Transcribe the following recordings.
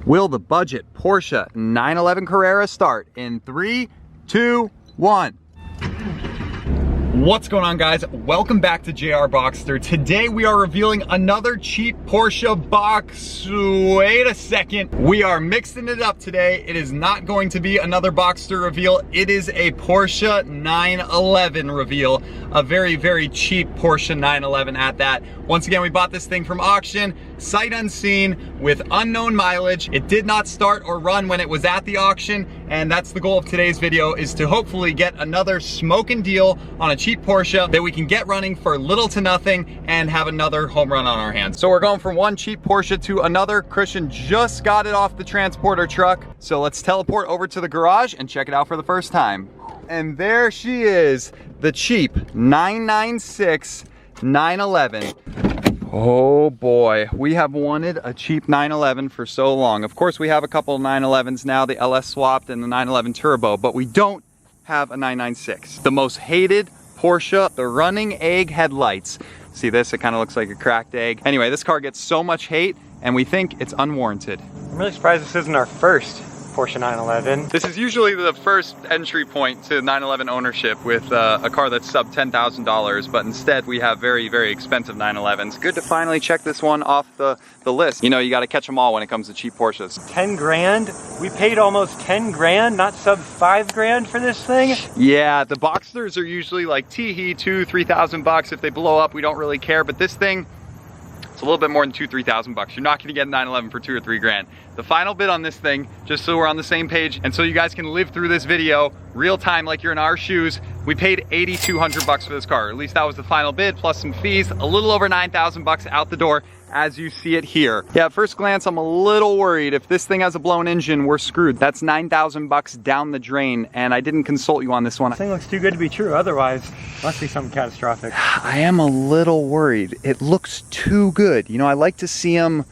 Will the budget Porsche 911 Carrera start in 3, 2, 1? What's going on, guys? Welcome back to JR Boxster. Today we are revealing another cheap Porsche box. Wait a second. We are mixing it up today. It is not going to be another Boxster reveal. It is a Porsche 911 reveal. A very, very cheap Porsche 911 at that. Once again, we bought this thing from auction, sight unseen, with unknown mileage. It did not start or run when it was at the auction, and that's the goal of today's video, is to hopefully get another smoking deal on a cheap Porsche that we can get running for little to nothing and have another home run on our hands. So we're going from one cheap Porsche to another. Christian just got it off the transporter truck. So let's teleport over to the garage and check it out for the first time. And there she is, the cheap 996 911. Oh boy, we have wanted a cheap 911 for so long. Of course, we have a couple of 911s now, the LS swapped and the 911 Turbo, but we don't have a 996. The most hated Porsche, the running egg headlights. See this? It kind of looks like a cracked egg. Anyway, this car gets so much hate and we think it's unwarranted. I'm really surprised this isn't our first Porsche 911. This is usually the first entry point to 911 ownership with a car that's sub $10,000, but instead we have very, very expensive 911s. Good to finally check this one off the list. You know, you got to catch them all when it comes to cheap Porsches. 10 grand? We paid almost 10 grand, not sub 5 grand for this thing? Yeah, the Boxsters are usually like teehee, 2,000 to 3,000 bucks. If they blow up, we don't really care, but this thing, it's a little bit more than 2,000 to 3,000 bucks. You're not gonna get a 911 for 2 or 3 grand. The final bid on this thing, just so we're on the same page and so you guys can live through this video real time like you're in our shoes, we paid 8,200 bucks for this car. At least that was the final bid plus some fees, a little over 9,000 bucks out the door, as you see it here. Yeah, at first glance, I'm a little worried. If this thing has a blown engine, we're screwed. That's 9,000 bucks down the drain, and I didn't consult you on this one. This thing looks too good to be true, otherwise must be something catastrophic. I am a little worried. It looks too good. You know, I like to see them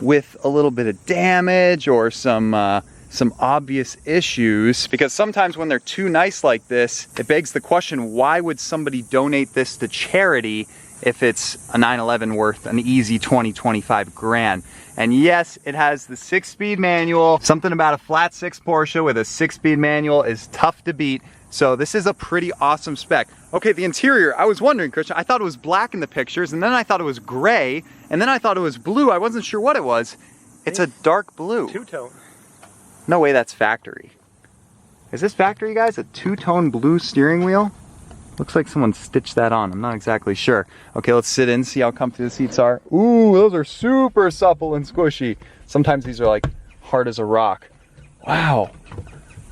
with a little bit of damage or some obvious issues, because sometimes when they're too nice like this, it begs the question, why would somebody donate this to charity if it's a 911 worth an easy 20-25 grand? And yes, it has the 6-speed manual. Something about a flat 6 Porsche with a 6-speed manual is tough to beat. So this is a pretty awesome spec. Okay, the interior, I was wondering, Christian, I thought it was black in the pictures, and then I thought it was gray, and then I thought it was blue. I wasn't sure what it was. It's a dark blue. Two-tone. No way that's factory. Is this factory, guys? A two-tone blue steering wheel? Looks like someone stitched that on. I'm not exactly sure. Okay, let's sit in, see how comfy the seats are. Ooh, those are super supple and squishy. Sometimes these are like hard as a rock. Wow,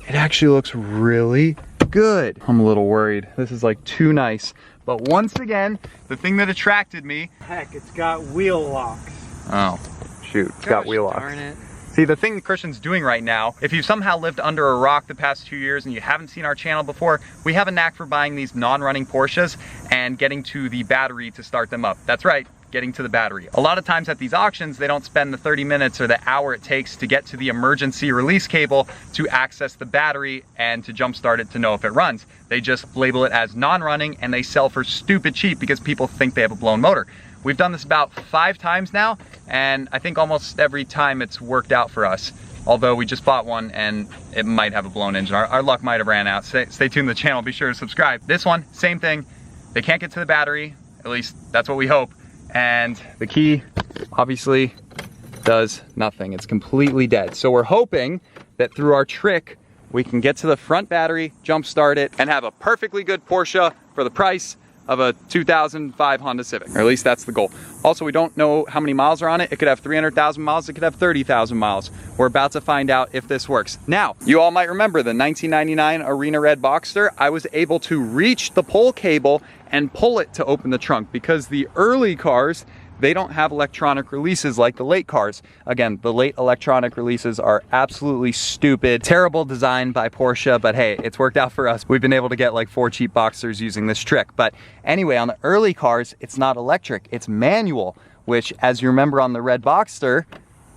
it actually looks really good. I'm a little worried. This is like too nice. But once again, the thing that attracted me. Heck, it's got wheel locks. Oh, shoot, it's got wheel locks. Darn it. See, the thing Christian's doing right now, if you've somehow lived under a rock the past 2 years and you haven't seen our channel before, we have a knack for buying these non-running Porsches and getting to the battery to start them up. That's right, getting to the battery. A lot of times at these auctions, they don't spend the 30 minutes or the hour it takes to get to the emergency release cable to access the battery and to jumpstart it to know if it runs. They just label it as non-running and they sell for stupid cheap because people think they have a blown motor. We've done this about 5 times now, and I think almost every time it's worked out for us. Although we just bought one and it might have a blown engine. Our luck might have ran out. Stay tuned to the channel, be sure to subscribe. This one, same thing. They can't get to the battery, at least that's what we hope. And the key, obviously, does nothing. It's completely dead. So we're hoping that through our trick, we can get to the front battery, jump start it, and have a perfectly good Porsche for the price of a 2005 Honda Civic, or at least that's the goal. Also, we don't know how many miles are on it. It could have 300,000 miles, it could have 30,000 miles. We're about to find out if this works. Now, you all might remember the 1999 Arena Red Boxster. I was able to reach the pull cable and pull it to open the trunk, because the early cars, they don't have electronic releases like the late cars. Again, the late electronic releases are absolutely stupid. Terrible design by Porsche, but hey, it's worked out for us. We've been able to get like 4 cheap Boxsters using this trick. But anyway, on the early cars, it's not electric, it's manual, which, as you remember on the Red Boxster,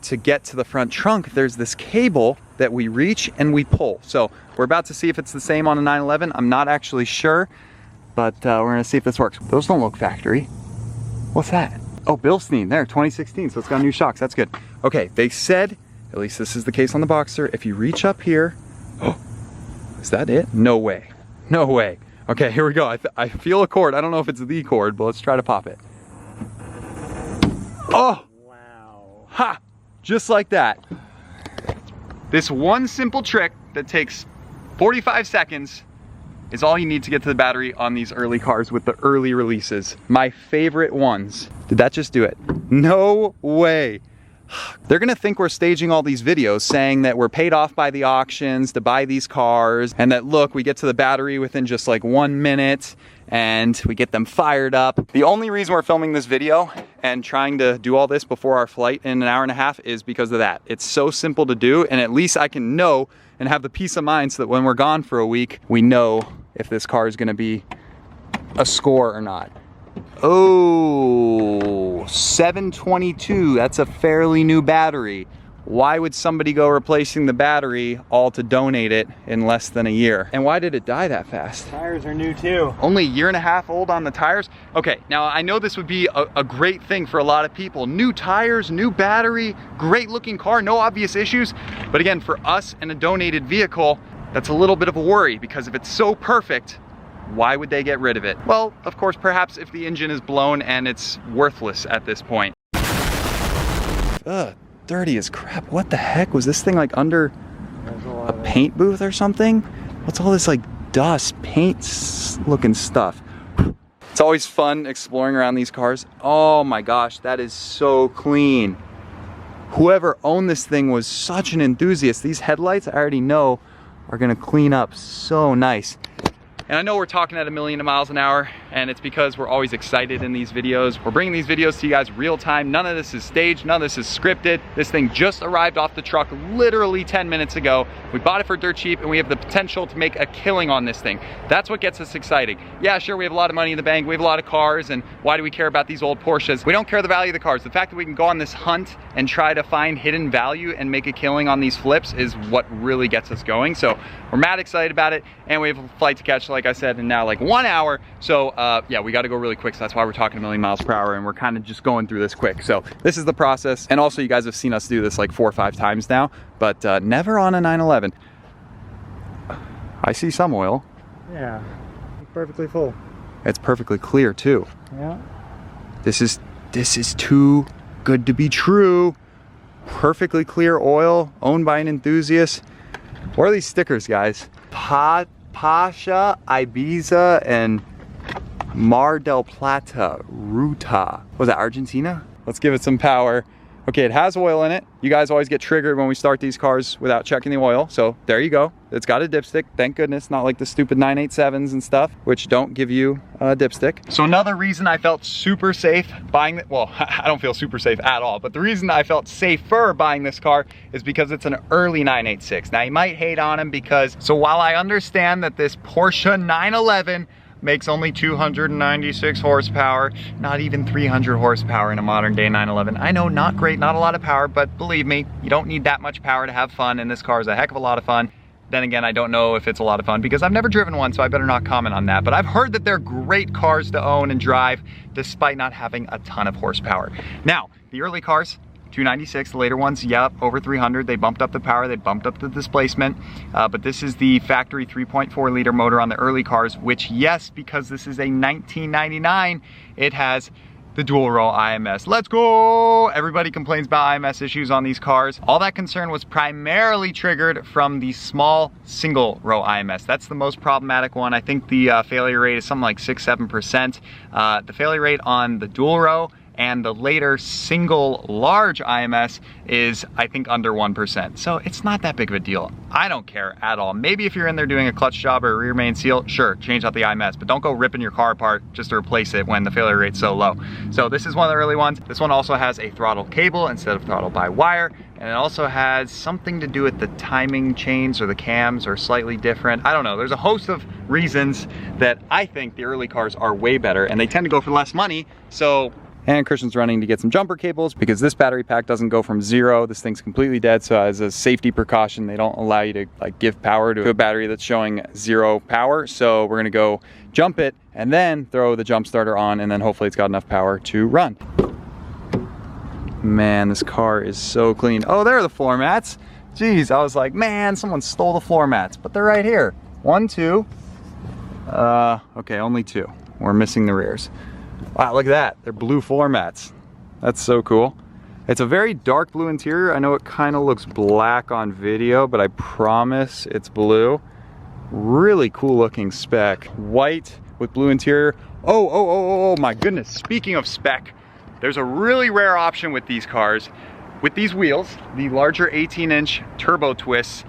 to get to the front trunk, there's this cable that we reach and we pull. So we're about to see if it's the same on a 911. I'm not actually sure, but we're gonna see if this works. Those don't look factory. What's that? Oh, Bilstein, there, 2016, so it's got new shocks, that's good. Okay, they said at least this is the case on the Boxster, if you reach up here, oh, is that it? No way, no way. Okay, here we go. I feel a cord. I don't know if it's the cord, but let's try to pop it. Oh! Wow. Ha! Just like that. This one simple trick that takes 45 seconds is all you need to get to the battery on these early cars with the early releases. My favorite ones. Did that just do it? No way. They're gonna think we're staging all these videos saying that we're paid off by the auctions to buy these cars, and that look, we get to the battery within just like 1 minute and we get them fired up. The only reason we're filming this video and trying to do all this before our flight in an hour and a half is because of that. It's so simple to do, and at least I can know and have the peace of mind so that when we're gone for a week, we know if this car is gonna be a score or not. Oh, 722, that's a fairly new battery. Why would somebody go replacing the battery all to donate it in less than a year? And why did it die that fast? Tires are new too. Only a year and a half old on the tires? Okay, now I know this would be a great thing for a lot of people. New tires, new battery, great looking car, no obvious issues. But again, for us and a donated vehicle, that's a little bit of a worry, because if it's so perfect, why would they get rid of it? Well, of course, perhaps if the engine is blown and it's worthless at this point. Ugh, dirty as crap. What the heck? Was this thing like under a paint booth or something? What's all this like dust, paint looking stuff? It's always fun exploring around these cars. Oh my gosh, that is so clean. Whoever owned this thing was such an enthusiast. These headlights, I already know, are gonna clean up so nice. And I know we're talking at 1,000,000 miles an hour, and it's because we're always excited in these videos. We're bringing these videos to you guys real time. None of this is staged, none of this is scripted. This thing just arrived off the truck literally 10 minutes ago. We bought it for dirt cheap, and we have the potential to make a killing on this thing. That's what gets us excited. Yeah, sure, we have a lot of money in the bank, we have a lot of cars, and why do we care about these old Porsches? We don't care the value of the cars. The fact that we can go on this hunt and try to find hidden value and make a killing on these flips is what really gets us going. So we're mad excited about it, and we have a flight to catch, like I said, in now like 1 hour. So yeah, we got to go really quick. So that's why we're talking 1,000,000 miles per hour, and we're kind of just going through this quick. So this is the process. And also, you guys have seen us do this like 4 or 5 times now, but never on a 911. I see some oil. Yeah, perfectly full. It's perfectly clear too. Yeah. This is too good to be true. Perfectly clear oil, owned by an enthusiast. What are these stickers, guys? Pasha, Ibiza, and Mar del Plata, Ruta. Was that Argentina? Let's give it some power. Okay, it has oil in it. You guys always get triggered when we start these cars without checking the oil. So there you go. It's got a dipstick, thank goodness, not like the stupid 987s and stuff, which don't give you a dipstick. So another reason I felt super safe buying it, well, I don't feel super safe at all, but the reason I felt safer buying this car is because it's an early 986. Now you might hate on him because, so while I understand that this Porsche 911 makes only 296 horsepower, not even 300 horsepower in a modern day 911. I know, not great, not a lot of power, but believe me, you don't need that much power to have fun, and this car is a heck of a lot of fun. Then again, I don't know if it's a lot of fun because I've never driven one, so I better not comment on that. But I've heard that they're great cars to own and drive despite not having a ton of horsepower. Now, the early cars, 296, the later ones, yep, over 300. They bumped up the power, they bumped up the displacement, but this is the factory 3.4 liter motor on the early cars, which, yes, because this is a 1999, it has the dual row IMS. Let's go! Everybody complains about IMS issues on these cars. All that concern was primarily triggered from the small single row IMS. That's the most problematic one. I think the failure rate is something like 6-7%. The failure rate on the dual row and the later single large IMS is, I think, under 1%. So it's not that big of a deal. I don't care at all. Maybe if you're in there doing a clutch job or a rear main seal, sure, change out the IMS, but don't go ripping your car apart just to replace it when the failure rate's so low. So this is one of the early ones. This one also has a throttle cable instead of throttle by wire, and it also has something to do with the timing chains, or the cams are slightly different. I don't know, there's a host of reasons that I think the early cars are way better, and they tend to go for less money. So, and Christian's running to get some jumper cables because this battery pack doesn't go from 0. This thing's completely dead, so as a safety precaution, they don't allow you to like give power to a battery that's showing 0 power. So we're gonna go jump it and then throw the jump starter on, and then hopefully it's got enough power to run. Man, this car is so clean. Oh, there are the floor mats. Jeez, I was like, man, someone stole the floor mats, but they're right here. 1, 2. Okay, only 2. We're missing the rears. Wow, look at that. They're blue floor mats. That's so cool. It's a very dark blue interior. I know it kind of looks black on video, but I promise it's blue. Really cool looking spec. White with blue interior. Oh my goodness. Speaking of spec, there's a really rare option with these cars. With these wheels, the larger 18-inch turbo twists,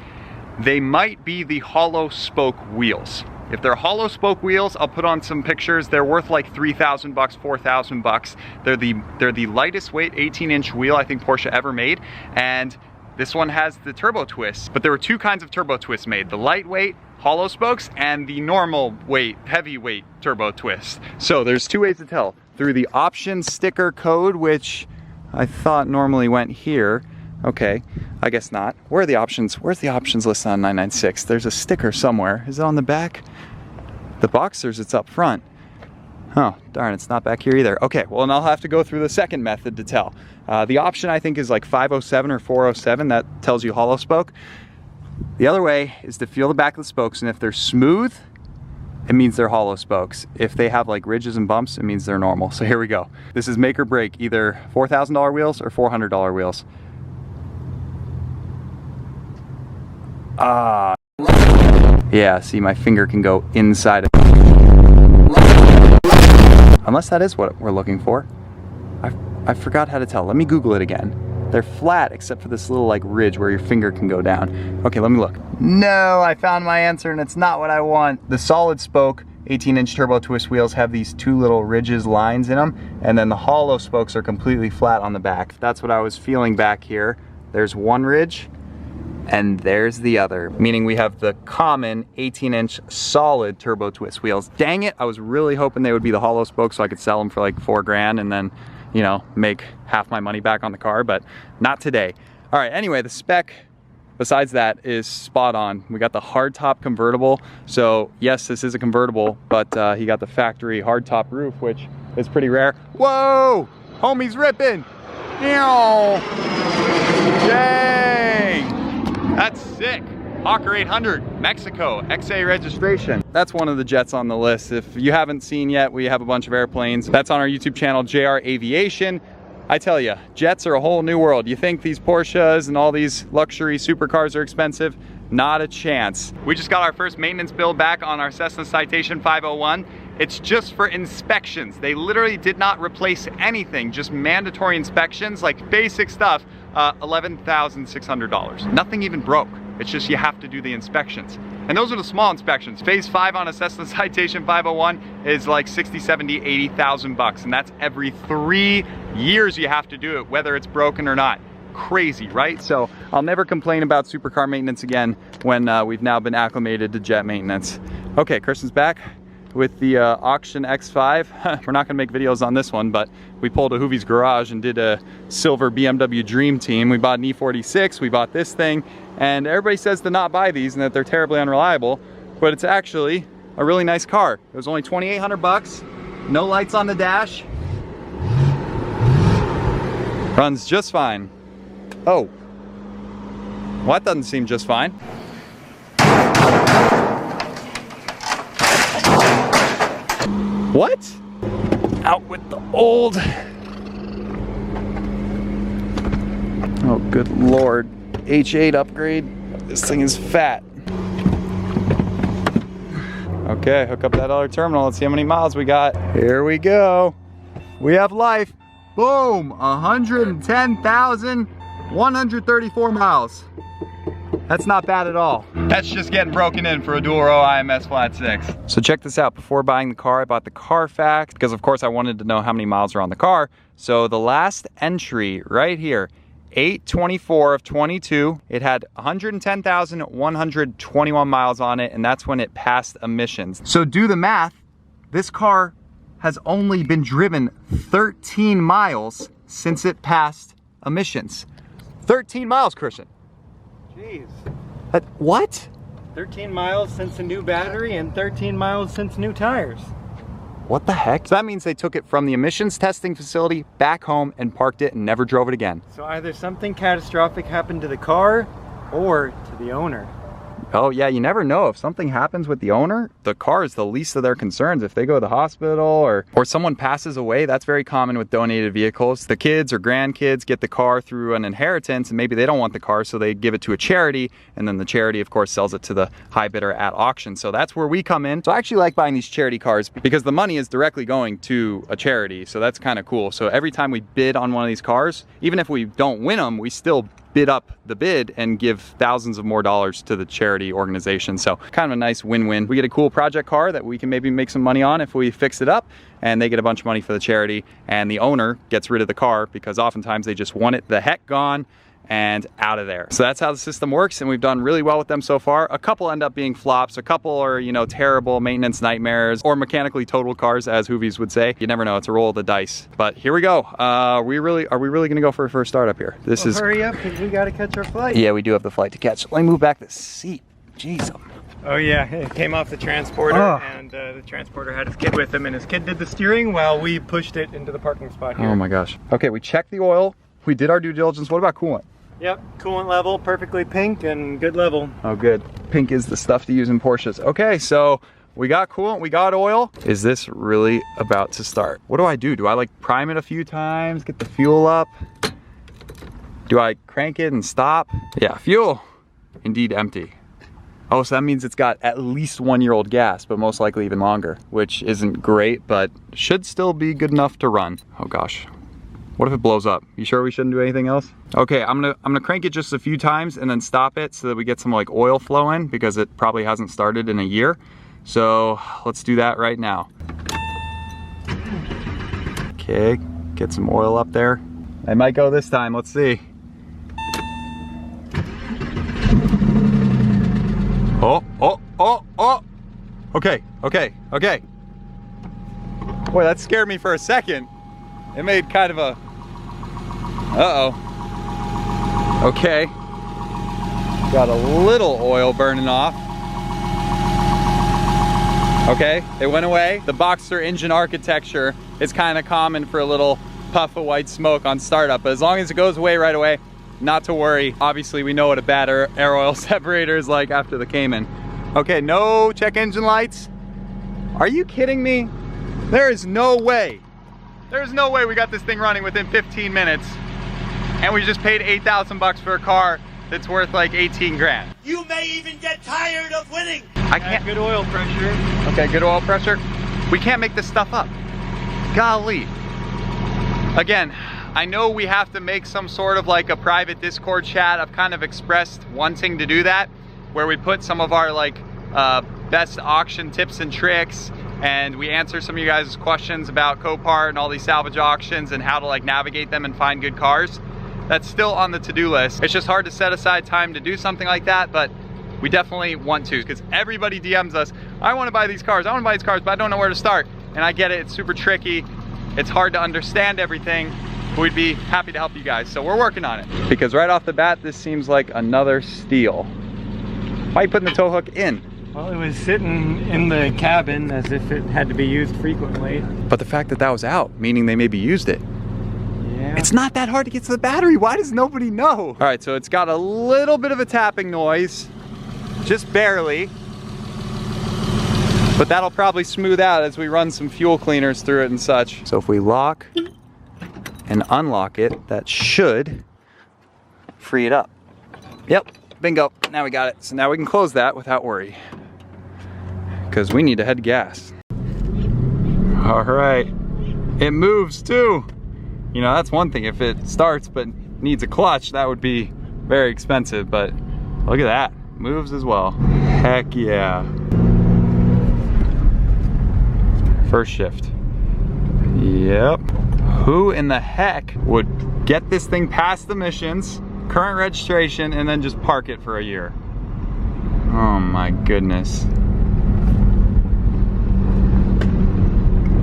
they might be the hollow spoke wheels. If they're hollow spoke wheels, I'll put on some pictures. They're worth like $3,000, $4,000. They're the lightest weight 18-inch wheel I think Porsche ever made, and this one has the turbo twists. But there were 2 kinds of turbo twists made: the lightweight hollow spokes and the normal weight, heavyweight turbo twist. So there's 2 ways to tell: through the option sticker code, which I thought normally went here. Okay, I guess not. Where are the options? Where's the options listed on 996? There's a sticker somewhere. Is it on the back? The Boxers, it's up front. Oh, darn, it's not back here either. Okay, well, and I'll have to go through the second method to tell. The option I think is like 507 or 407. That tells you hollow spoke. The other way is to feel the back of the spokes, and if they're smooth, it means they're hollow spokes. If they have like ridges and bumps, it means they're normal. So here we go. This is make or break, either $4,000 wheels or $400 wheels. Yeah, see, my finger can go inside of it. Unless that is what we're looking for. I forgot how to tell. Let me Google it again. They're flat except for this little like ridge where your finger can go down. Okay, let me look. No, I found my answer and it's not what I want. The solid spoke 18-inch turbo twist wheels have these 2 little ridges, lines in them, and then the hollow spokes are completely flat on the back. That's what I was feeling back here. There's one ridge, and there's the other, meaning we have the common 18-inch solid turbo twist wheels. Dang it, I was really hoping they would be the hollow spokes so I could sell them for like $4 grand and then, you know, make half my money back on the car, but not today. All right, anyway, the spec besides that is spot on. We got the hardtop convertible. So yes, this is a convertible, but he got the factory hardtop roof, which is pretty rare. Whoa, homie's ripping. Dang, that's sick. Hawker 800, Mexico, XA registration. That's one of the jets on the list. If you haven't seen yet, we have a bunch of airplanes. That's on our YouTube channel, JR Aviation. I tell you, jets are a whole new world. You think these Porsches and all these luxury supercars are expensive? Not a chance. We just got our first maintenance bill back on our Cessna Citation 501. It's just for inspections. They literally did not replace anything, just mandatory inspections, like basic stuff, $11,600. Nothing even broke. It's just you have to do the inspections. And those are the small inspections. Phase 5 on a Cessna Citation 501 is like 60, 70, 80,000 bucks. And that's every 3 years you have to do it, whether it's broken or not. Crazy, right? So I'll never complain about supercar maintenance again when we've now been acclimated to jet maintenance. Okay, Kristen's back with the Auction X5. We're not gonna make videos on this one, but we pulled a Hoovie's garage and did a silver BMW Dream Team. We bought an E46, we bought this thing, and everybody says to not buy these and that they're terribly unreliable, but it's actually a really nice car. It was only 2,800 bucks, no lights on the dash. Runs just fine. Oh, well, that doesn't seem just fine. What? Out with the old. Oh, good Lord. H8 upgrade. This thing is fat. Okay, hook up that other terminal. Let's see how many miles we got. Here we go. We have life. Boom, 110,134 miles. That's not bad at all. That's just getting broken in for a dual row IMS flat 6. So check this out. Before buying the car, I bought the Carfax because of course I wanted to know how many miles are on the car. So the last entry right here, 8/24 of 22, it had 110,121 miles on it, and that's when it passed emissions. So do the math. This car has only been driven 13 miles since it passed emissions. 13 miles, Christian. Jeez. What? 13 miles since a new battery and 13 miles since new tires. What the heck? So that means they took it from the emissions testing facility back home and parked it and never drove it again. So either something catastrophic happened to the car or to the owner. Oh yeah, you never know. If something happens with the owner, the car is the least of their concerns. If they go to the hospital or someone passes away, that's very common with donated vehicles. The kids or grandkids get the car through an inheritance and maybe they don't want the car, so they give it to a charity, and then the charity of course sells it to the high bidder at auction. So that's where we come in. So I actually like buying these charity cars because the money is directly going to a charity. So that's kind of cool. So every time we bid on one of these cars, even if we don't win them, we still bid up the bid and give thousands of more dollars to the charity organization. So kind of a nice win-win. We get a cool project car that we can maybe make some money on if we fix it up, and they get a bunch of money for the charity, and the owner gets rid of the car because oftentimes they just want it the heck gone and out of there. So that's how the system works, and we've done really well with them so far. A couple end up being flops, a couple are, you know, terrible maintenance nightmares or mechanically totaled cars, as Hoovies would say. You never know, it's a roll of the dice. But here we go. Are we really gonna go for a first startup here? This is hurry up, because we gotta catch our flight. Yeah, we do have the flight to catch. Let me move back the seat. Jeez. Oh yeah, it came off the transporter, and the transporter had his kid with him, and his kid did the steering while we pushed it into the parking spot here. Oh my gosh. Okay, we checked the oil. We did our due diligence. What about coolant? Yep, coolant level, perfectly pink and good level. Oh good. Pink is the stuff to use in Porsches. Okay, so we got coolant, we got oil. Is this really about to start? What do? Do I like prime it a few times, get the fuel up? Do I crank it and stop? Yeah, fuel, indeed empty. Oh, so that means it's got at least 1-year-old gas, but most likely even longer, which isn't great, but should still be good enough to run. Oh gosh. What if it blows up? You sure we shouldn't do anything else? Okay, I'm gonna crank it just a few times and then stop it so that we get some like oil flow in, because it probably hasn't started in a year. So let's do that right now. Okay, get some oil up there. I might go this time, let's see. Oh. Okay. Boy, that scared me for a second. It made kind of a, okay. Got a little oil burning off. Okay, it went away. The Boxster engine architecture is kind of common for a little puff of white smoke on startup, but as long as it goes away right away, not to worry. Obviously, we know what a bad air oil separator is like after the Cayman. Okay, no check engine lights. Are you kidding me? There is no way. There's no way we got this thing running within 15 minutes and we just paid 8,000 bucks for a car that's worth like 18 grand. You may even get tired of winning. I can't. Good oil pressure. Okay, good oil pressure. We can't make this stuff up. Golly. Again, I know we have to make some sort of like a private Discord chat. I've kind of expressed wanting to do that, where we put some of our like best auction tips and tricks, and we answer some of you guys' questions about Copart and all these salvage auctions and how to like navigate them and find good cars. That's still on the to-do list. It's just hard to set aside time to do something like that, but we definitely want to, because everybody DMs us, I want to buy these cars, but I don't know where to start. And I get it, it's super tricky. It's hard to understand everything. We'd be happy to help you guys, so we're working on it. Because right off the bat, this seems like another steal. Why are you putting the tow hook in? Well, it was sitting in the cabin as if it had to be used frequently. But the fact that that was out, meaning they maybe used it. Yeah. It's not that hard to get to the battery. Why does nobody know? All right, so it's got a little bit of a tapping noise, just barely. But that'll probably smooth out as we run some fuel cleaners through it and such. So if we lock and unlock it, that should free it up. Yep, bingo, now we got it. So now we can close that without worry, because we need to head gas. All right, it moves too. You know, that's one thing. If it starts but needs a clutch, that would be very expensive, but look at that, moves as well. Heck yeah. First shift. Yep. Who in the heck would get this thing past emissions, current registration, and then just park it for a year? Oh my goodness.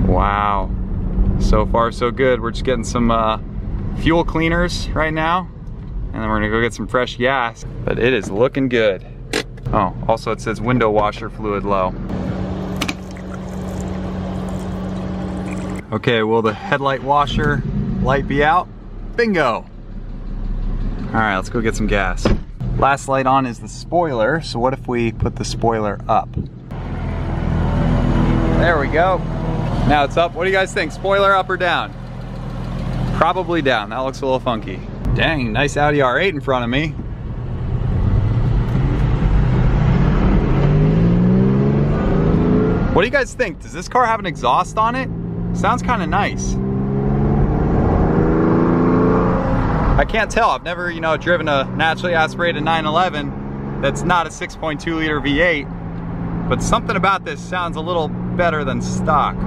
Wow. So far so good. We're just getting some fuel cleaners right now, and then we're gonna go get some fresh gas, but it is looking good. Oh, also it says window washer fluid low. Okay, will the headlight washer light be out? Bingo! All right, let's go get some gas. Last light on is the spoiler, so what if we put the spoiler up? There we go. Now it's up. What do you guys think? Spoiler up or down? Probably down. That looks a little funky. Dang, nice Audi R8 in front of me. What do you guys think? Does this car have an exhaust on it? Sounds kind of nice. I can't tell. I've never, you know, driven a naturally aspirated 911 that's not a 6.2 liter V8, but something about this sounds a little better than stock. All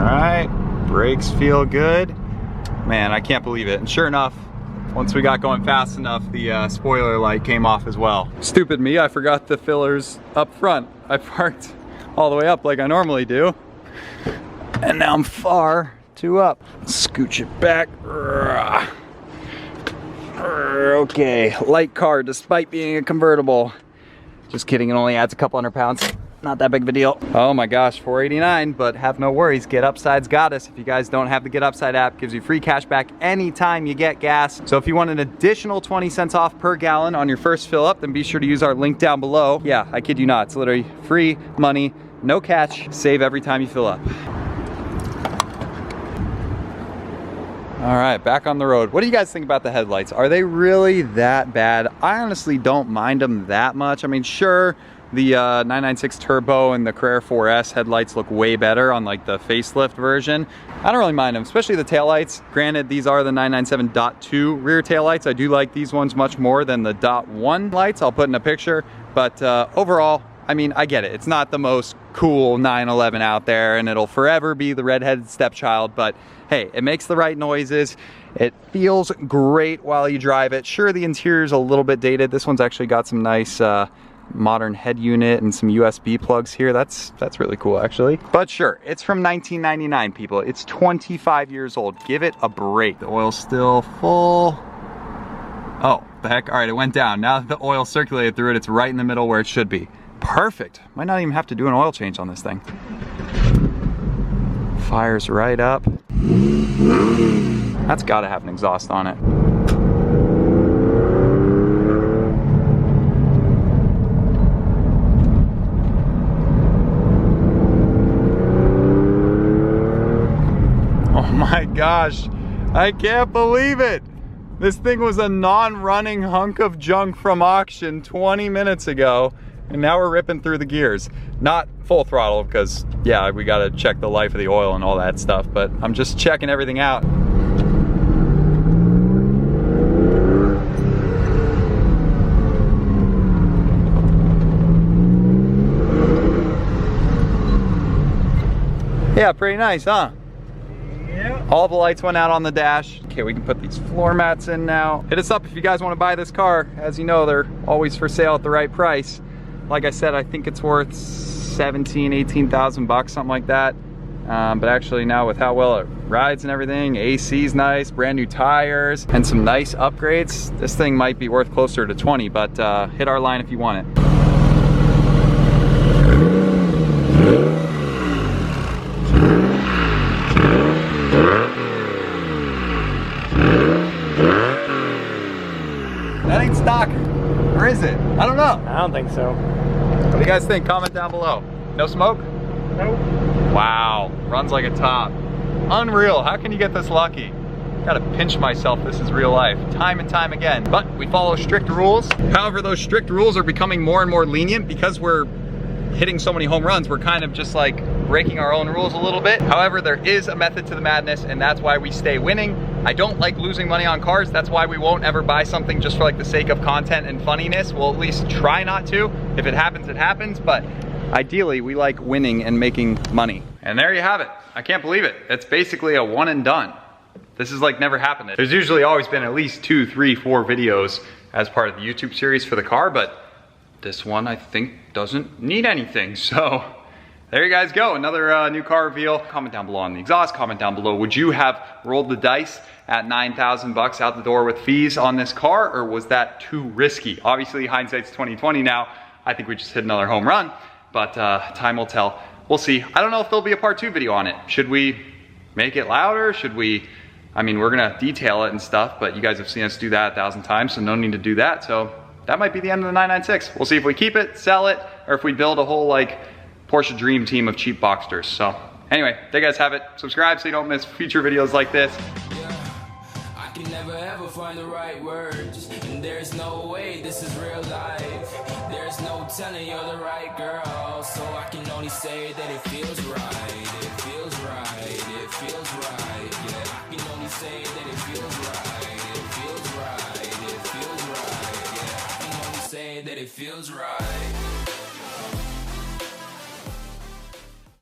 right, brakes feel good. Man, I can't believe it. And sure enough, once we got going fast enough, the spoiler light came off as well. Stupid me, I forgot the fillers up front. I parked all the way up like I normally do. And now I'm far too up. Scooch it back. Okay, light car despite being a convertible. Just kidding, it only adds a couple 100 pounds. Not that big of a deal. Oh my gosh, $489, but have no worries. Get Upside's got us. If you guys don't have the Get Upside app, gives you free cash back anytime you get gas. So if you want an additional 20 cents off per gallon on your first fill up, then be sure to use our link down below. Yeah, I kid you not. It's literally free money, no catch, save every time you fill up. All right, back on the road. What do you guys think about the headlights? Are they really that bad? I honestly don't mind them that much. I mean, sure, the 996 Turbo and the Carrera 4S headlights look way better on like the facelift version. I don't really mind them, especially the taillights. Granted, these are the 997.2 rear taillights. I do like these ones much more than the .1 lights. I'll put in a picture, but overall, I mean, I get it. It's not the most cool 911 out there, and it'll forever be the redheaded stepchild, but hey, it makes the right noises. It feels great while you drive it. Sure, the interior's a little bit dated. This one's actually got some nice modern head unit and some USB plugs here. That's really cool, actually. But sure, it's from 1999, people. It's 25 years old. Give it a break. The oil's still full. Oh, the heck? All right, it went down. Now that the oil circulated through it, it's right in the middle where it should be. Perfect. Might not even have to do an oil change on this thing. Fires right up. That's got to have an exhaust on it. Oh my gosh, I can't believe it. This thing was a non-running hunk of junk from auction 20 minutes ago, and now we're ripping through the gears. Not full throttle because, yeah, we gotta check the life of the oil and all that stuff, but I'm just checking everything out. Yeah, pretty nice, huh? Yeah. All the lights went out on the dash. Okay, we can put these floor mats in now. Hit us up if you guys want to buy this car. As you know, they're always for sale at the right price. Like I said, I think it's worth 17, 18,000 bucks, something like that. But actually now with how well it rides and everything, AC's nice, brand new tires, and some nice upgrades, this thing might be worth closer to 20, but hit our line if you want it. That ain't stock, or is it? I don't know. I don't think so. What do you guys think? Comment down below. No smoke? Nope. Wow, runs like a top. Unreal, how can you get this lucky? Gotta pinch myself, this is real life, time and time again. But we follow strict rules. However, those strict rules are becoming more and more lenient because we're hitting so many home runs. We're kind of just like breaking our own rules a little bit. However, there is a method to the madness, and that's why we stay winning. I don't like losing money on cars. That's why we won't ever buy something just for like the sake of content and funniness. We'll at least try not to. If it happens, it happens, but ideally we like winning and making money. And there you have it. I can't believe it. It's basically a one and done. This is like never happened. There's usually always been at least 2, 3, 4 videos as part of the YouTube series for the car, but this one I think doesn't need anything. So there you guys go, another new car reveal. Comment down below on the exhaust, comment down below, would you have rolled the dice at 9,000 bucks out the door with fees on this car, or was that too risky? Obviously hindsight's 20/20 now. I think we just hit another home run, but time will tell. we'll see. I don't know if there'll be a part 2 video on it. Should we make it louder? Should we, I mean, we're gonna detail it and stuff, but you guys have seen us do that 1,000 times, so no need to do that. So that might be the end of the 996. We'll see if we keep it, sell it, or if we build a whole like Porsche dream team of cheap Boxsters. So anyway, there you guys have it. Subscribe so you don't miss future videos like this. I can never ever find the right words, and there's no way this is real life. There's no telling you're the right girl, so I can only say that it feels right. It feels right. It feels right. Yeah, I can only say that it feels right. It feels right. It feels right. Yeah, I can only say that it feels right.